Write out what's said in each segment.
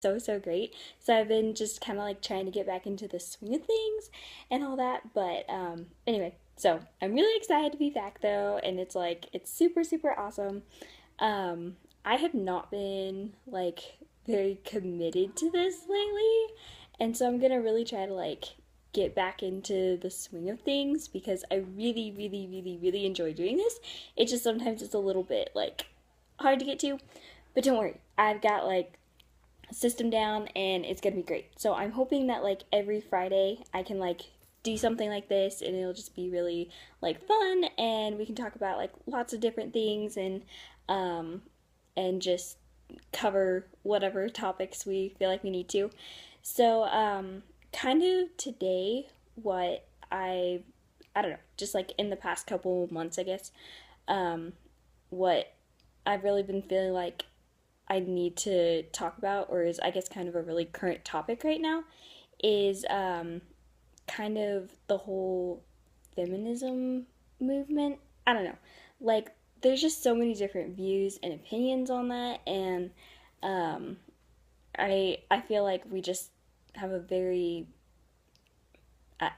so great. So I've been just kind of like trying to get back into the swing of things and all that. But anyway, so I'm really excited to be back though, and it's super awesome. I have not been like very committed to this lately, and so I'm gonna really try to like get back into the swing of things because I really enjoy doing this. It just sometimes it's a little bit like hard to get to, but don't worry, I've got like system down and it's gonna be great. So I'm hoping that like every Friday I can like do something like this and it'll just be really like fun and we can talk about like lots of different things um and just cover whatever topics we feel like we need to. So kind of today what I don't know, just like in the past couple months I guess, um what I've really been feeling like I need to talk about, or is I guess kind of a really current topic right now, is kind of the whole feminism movement. I don't know. Like, there's just so many different views and opinions on that, and um, I feel like we just have a very I,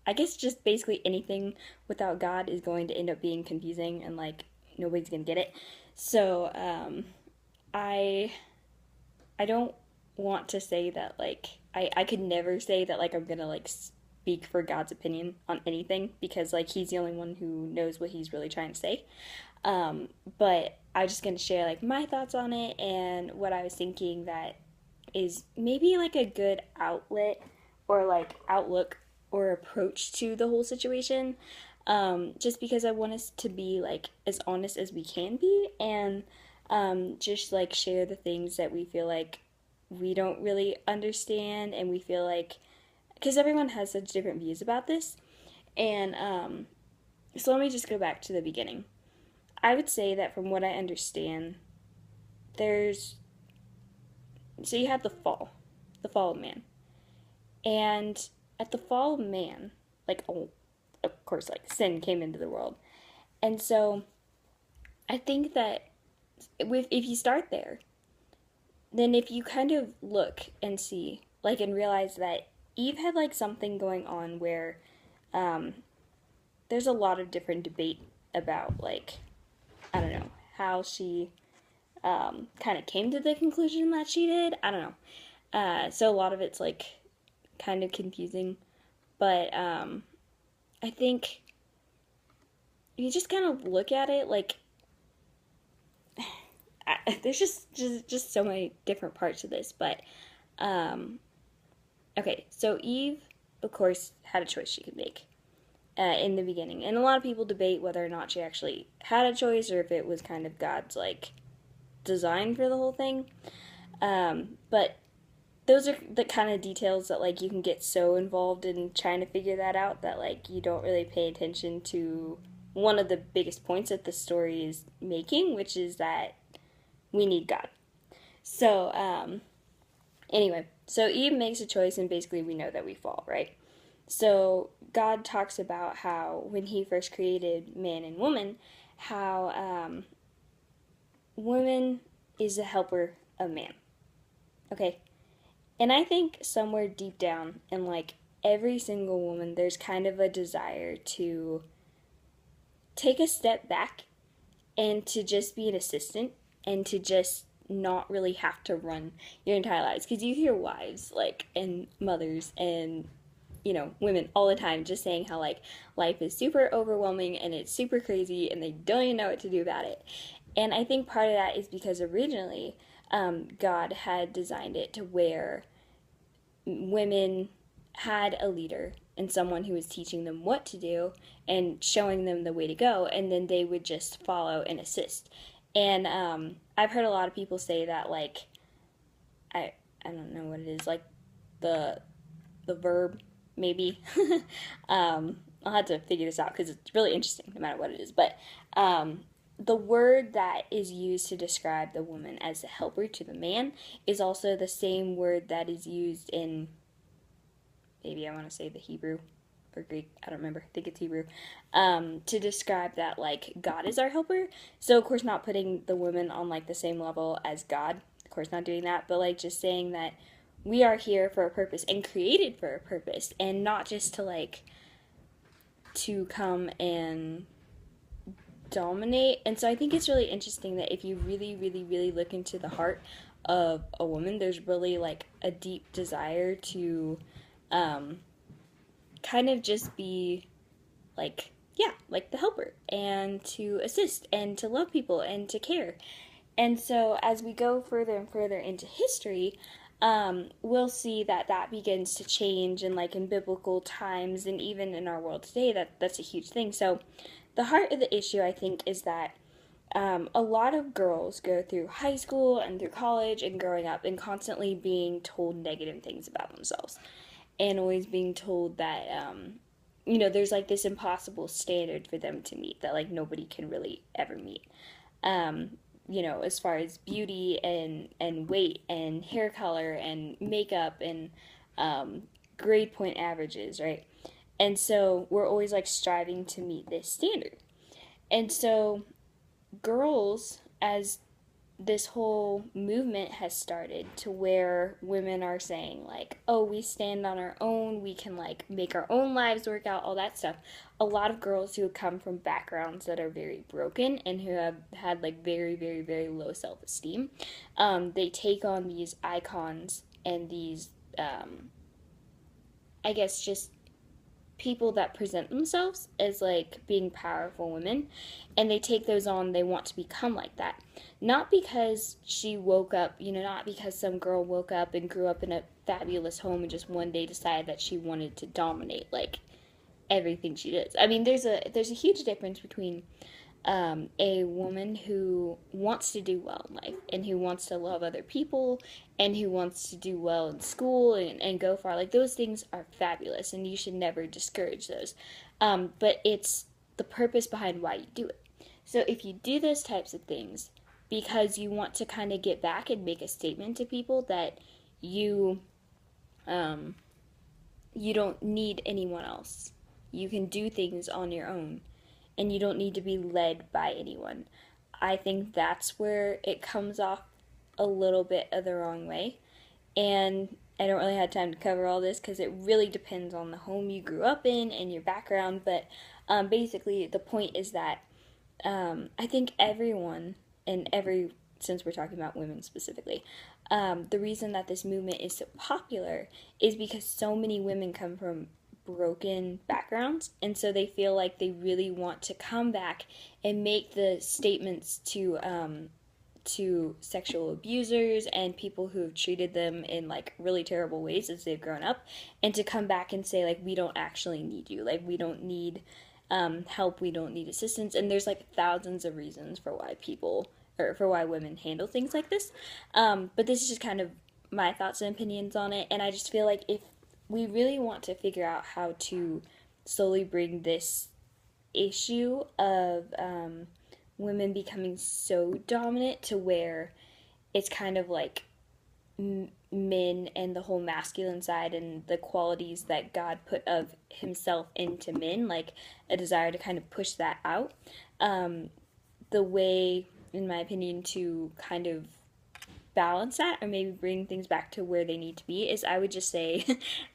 I guess just basically anything without God is going to end up being confusing and like nobody's gonna get it. So I I don't want to say that like I could never say that like I'm gonna like speak for God's opinion on anything because like he's the only one who knows what he's really trying to say. But I'm just gonna share like my thoughts on it and what I was thinking that is maybe like a good outlet or like outlook or approach to the whole situation. Just because I want us to be like as honest as we can be and just like share the things that we feel like we don't really understand and we feel like because everyone has such different views about this and so let me just go back to the beginning. I would say that from what I understand, there's so you have the fall of man, and at the fall of man, like oh, of course, like sin came into the world, and so I think that if you start there, then if you kind of look and see, like, and realize that Eve had like something going on where um, there's a lot of different debate about like I don't know how she kind of came to the conclusion that she did. I don't know. So a lot of it's like kind of confusing, but I think you just kind of look at it like there's just so many different parts to this, but um, okay, so Eve, of course, had a choice she could make in the beginning, and a lot of people debate whether or not she actually had a choice or if it was kind of God's like design for the whole thing. But those are the kind of details that like you can get so involved in trying to figure that out that like you don't really pay attention to one of the biggest points that the story is making, which is that we need God. So anyway, so Eve makes a choice, and basically we know that we fall, right? So God talks about how when He first created man and woman, how woman is a helper of man. Okay, and I think somewhere deep down in like every single woman, there's kind of a desire to take a step back and to just be an assistant and to just not really have to run your entire lives because you hear wives like and mothers and women all the time just saying how like life is super overwhelming and it's super crazy and they don't even know what to do about it. And I think part of that is because originally God had designed it to where women had a leader and someone who was teaching them what to do and showing them the way to go, and then they would just follow and assist. And I've heard a lot of people say that like I I don't know what it is like the verb maybe. I'll have to figure this out because it's really interesting no matter what it is. But the word that is used to describe the woman as a helper to the man is also the same word that is used in maybe I want to say the Hebrew or Greek, I don't remember, I think it's Hebrew, to describe that like God is our helper. So of course not putting the woman on like the same level as God, of course not doing that, but like just saying that we are here for a purpose and created for a purpose, and not just to like to come and dominate. And so I think it's really interesting that if you really, really, really look into the heart of a woman, there's really like a deep desire to kind of just be like, yeah, like the helper, and to assist and to love people and to care. And so as we go further and further into history, we'll see that that begins to change, and like in biblical times and even in our world today, that's a huge thing. So the heart of the issue, I think, is that a lot of girls go through high school and through college and growing up and constantly being told negative things about themselves, and always being told that there's like this impossible standard for them to meet that like nobody can really ever meet. As far as beauty and weight and hair color and makeup and grade point averages, right? And so we're always like striving to meet this standard. And so girls, as this whole movement has started to where women are saying like, oh, we stand on our own, we can like make our own lives work out, all that stuff. A lot of girls who come from backgrounds that are very broken and who have had like very, very, very low self-esteem, they take on these icons and these I guess just people that present themselves as like being powerful women, and they take those on. They want to become like that, not because she woke up, not because some girl woke up and grew up in a fabulous home and just one day decided that she wanted to dominate like everything she does. I mean, there's a huge difference between a woman who wants to do well in life and who wants to love other people and who wants to do well in school and go far. Like, those things are fabulous and you should never discourage those. But it's the purpose behind why you do it. So if you do those types of things because you want to kind of get back and make a statement to people that you don't need anyone else. You can do things on your own and you don't need to be led by anyone. I think that's where it comes off a little bit of the wrong way. And I don't really have time to cover all this because it really depends on the home you grew up in and your background. But basically, the point is that I think everyone, since we're talking about women specifically, the reason that this movement is so popular is because so many women come from broken backgrounds, and so they feel like they really want to come back and make the statements to sexual abusers and people who have treated them in like really terrible ways as they've grown up, and to come back and say like, we don't actually need you, like we don't need help, we don't need assistance. And there's like thousands of reasons for why women handle things like this, but this is just kind of my thoughts and opinions on it. And I just feel like if we really want to figure out how to slowly bring this issue of women becoming so dominant to where it's kind of like men and the whole masculine side and the qualities that God put of himself into men, like a desire to kind of push that out. The way, in my opinion, to kind of balance that or maybe bring things back to where they need to be is, I would just say,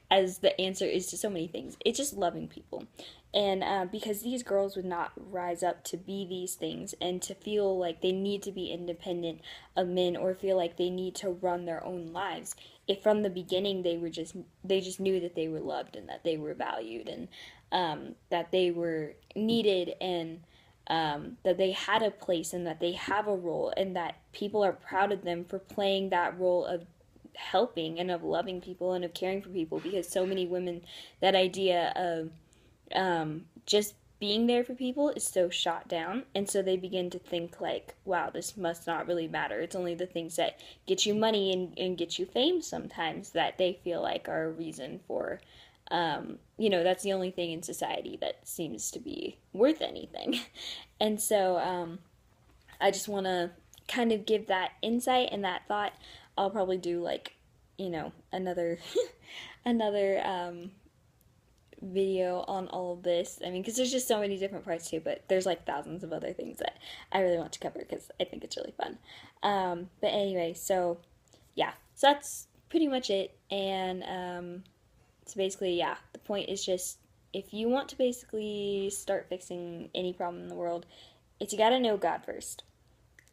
as the answer is to so many things, it's just loving people. And because these girls would not rise up to be these things and to feel like they need to be independent of men or feel like they need to run their own lives if from the beginning they just knew that they were loved and that they were valued and that they were needed, and that they had a place and that they have a role, and that people are proud of them for playing that role of helping and of loving people and of caring for people. Because so many women, that idea of just being there for people is so shot down, and so they begin to think like, wow, this must not really matter. It's only the things that get you money and get you fame sometimes that they feel like are a reason for that's the only thing in society that seems to be worth anything. And so I just want to kind of give that insight and that thought. I'll probably do like, another another video on all of this. I mean, because there's just so many different parts too, but there's like thousands of other things that I really want to cover because I think it's really fun. But anyway, so yeah, so that's pretty much it. And so basically, yeah, the point is just if you want to basically start fixing any problem in the world, it's you got to know God first,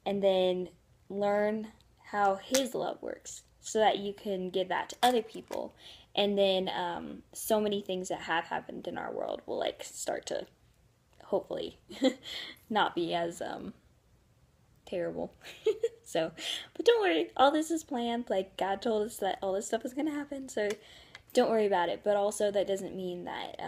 and then learn how His love works so that you can give that to other people. And then so many things that have happened in our world will like start to hopefully not be as terrible. So, but don't worry, all this is planned. Like God told us that all this stuff is gonna happen, so don't worry about it. But also that doesn't mean that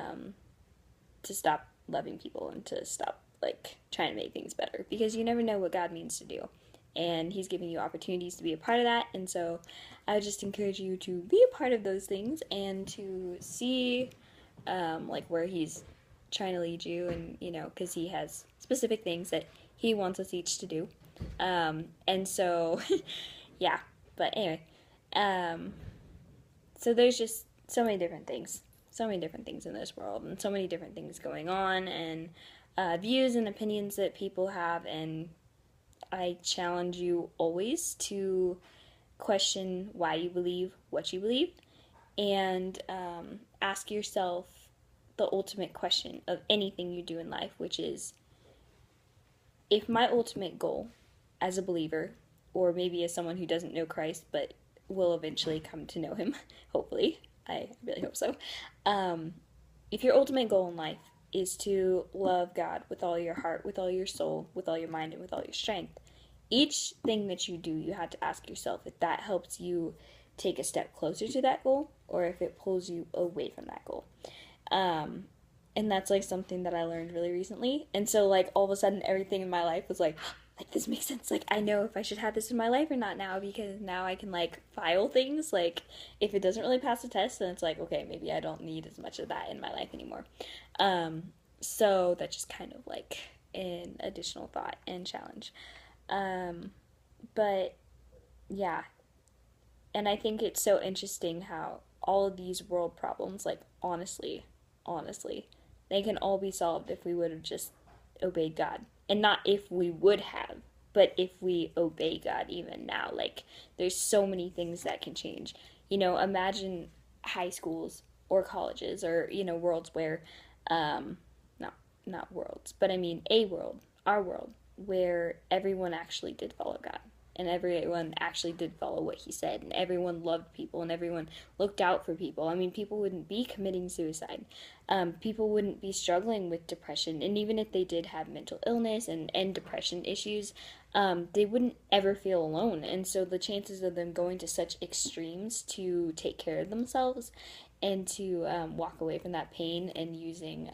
to stop loving people and to stop like trying to make things better, because you never know what God means to do, and He's giving you opportunities to be a part of that. And so I would just encourage you to be a part of those things and to see like where He's trying to lead you, and you know, because He has specific things that He wants us each to do. And so yeah, but anyway, so there's just so many different things, in this world, and so many different things going on, and views and opinions that people have. And I challenge you always to question why you believe what you believe, and ask yourself the ultimate question of anything you do in life, which is, if my ultimate goal as a believer, or maybe as someone who doesn't know Christ but will eventually come to know Him, hopefully, I really hope so. If your ultimate goal in life is to love God with all your heart, with all your soul, with all your mind, and with all your strength, each thing that you do, you have to ask yourself if that helps you take a step closer to that goal, or if it pulls you away from that goal. And that's like something that I learned really recently. And so like all of a sudden everything in my life was like this makes sense. Like I know if I should have this in my life or not now, because now I can like file things. Like if it doesn't really pass the test, then it's like, okay, maybe I don't need as much of that in my life anymore. So that's just kind of like an additional thought and challenge. But yeah, and I think it's so interesting how all of these world problems, like honestly, they can all be solved if we would have just obeyed God. And not if we would have, but if we obey God even now. Like there's so many things that can change. You know, imagine high schools or colleges, or you know, worlds where not worlds, but I mean a world, our world, where everyone actually did follow God, and everyone actually did follow what He said, and everyone loved people, and everyone looked out for people. I mean, people wouldn't be committing suicide. People wouldn't be struggling with depression, and even if they did have mental illness and depression issues, they wouldn't ever feel alone. And so the chances of them going to such extremes to take care of themselves and to walk away from that pain and using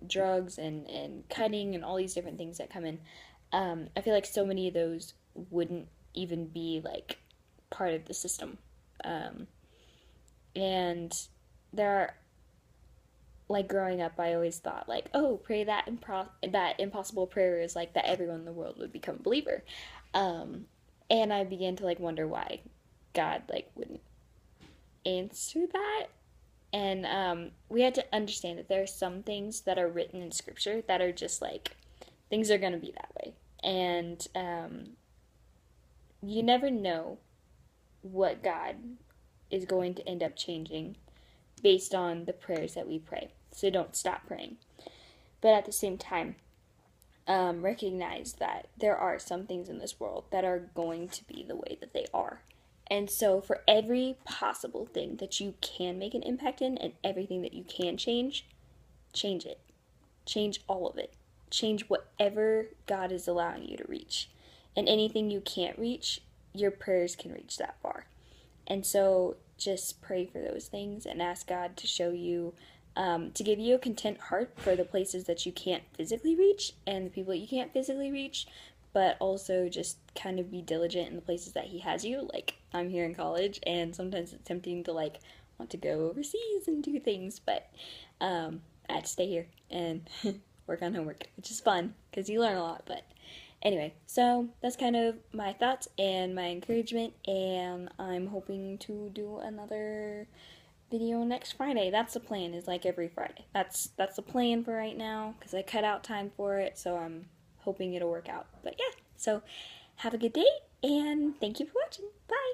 drugs and cutting and all these different things that come in, I feel like so many of those wouldn't even be like part of the system. And there are, like growing up, I always thought like, oh, pray that that impossible prayer is like that everyone in the world would become a believer. And I began to like wonder why God like wouldn't answer that. And we had to understand that there are some things that are written in Scripture that are just like, things are going to be that way. And you never know what God is going to end up changing based on the prayers that we pray. So don't stop praying. But at the same time, recognize that there are some things in this world that are going to be the way that they are. And so for every possible thing that you can make an impact in, and everything that you can change it. Change all of it. Change whatever God is allowing you to reach. And anything you can't reach, your prayers can reach that far. And so just pray for those things and ask God to show you, to give you a content heart for the places that you can't physically reach and the people that you can't physically reach, but also just kind of be diligent in the places that He has you. Like, I'm here in college, and sometimes it's tempting to, like, want to go overseas and do things, but I have to stay here and work on homework, which is fun, because you learn a lot. But anyway, so that's kind of my thoughts and my encouragement, and I'm hoping to do another video next Friday. That's the plan, is like every Friday. That's the plan for right now, because I cut out time for it, so I'm hoping it'll work out. But yeah, so have a good day, and thank you for watching. Bye!